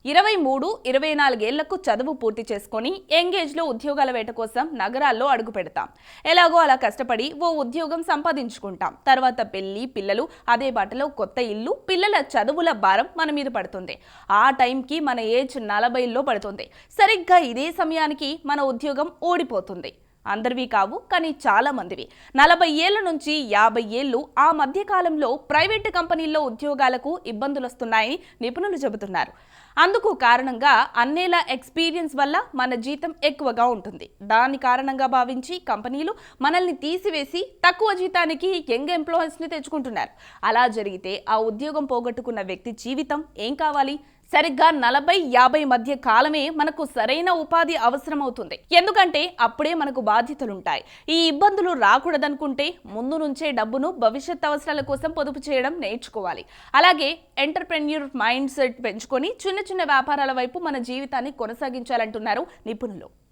23-24 ఏళ్లకు చదువు పూర్తి చేసుకొని ఎంగేజ్లో ఉద్యోగాల వేట కోసం నగరాల్లో అడుగు పెడతాం. ఎలాగో అలా కష్టపడి ఓ ఉద్యోగం సంపాదించుకుంటాం. తర్వాత పెళ్లి, పిల్లలు, అదే బాటలో కొత్త ఇల్లు, పిల్లల చదువుల భారం మన మీద పడుతుంది. ఆ టైంకి మన ఏజ్ 40లో పడుతుంది. సరిగ్గా ఇదే సమయానికి మన ఉద్యోగం ఓడిపోతుంది. అందరివి కావు, కానీ చాలా మందివి. 40 ఏళ్ల నుంచి 50 ఏళ్లు ఆ మధ్య కాలంలో ప్రైవేటు కంపెనీల్లో ఉద్యోగాలకు ఇబ్బందులు వస్తున్నాయని నిపుణులు చెబుతున్నారు. అందుకు కారణంగా అన్నేళ్ల ఎక్స్పీరియన్స్ వల్ల మన జీతం ఎక్కువగా ఉంటుంది. దాని కారణంగా భావించి కంపెనీలు మనల్ని తీసివేసి తక్కువ జీతానికి యంగ్ ఎంప్లాయీస్ని తెచ్చుకుంటున్నారు. అలా జరిగితే ఆ ఉద్యోగం పోగొట్టుకున్న వ్యక్తి జీవితం ఏం కావాలి? సరిగ్గా 40-50 మధ్య కాలమే మనకు సరైన ఉపాధి అవసరమవుతుంది. ఎందుకంటే అప్పుడే మనకు బాధ్యతలుంటాయి. ఈ ఇబ్బందులు రాకూడదనుకుంటే ముందు నుంచే డబ్బును భవిష్యత్ అవసరాల కోసం పొదుపు చేయడం నేర్చుకోవాలి. అలాగే ఎంటర్‌ప్రెన్యూర్ మైండ్ సెట్ పెంచుకొని చిన్న చిన్న వ్యాపారాల వైపు మన జీవితాన్ని కొనసాగించాలంటున్నారు నిపుణులు.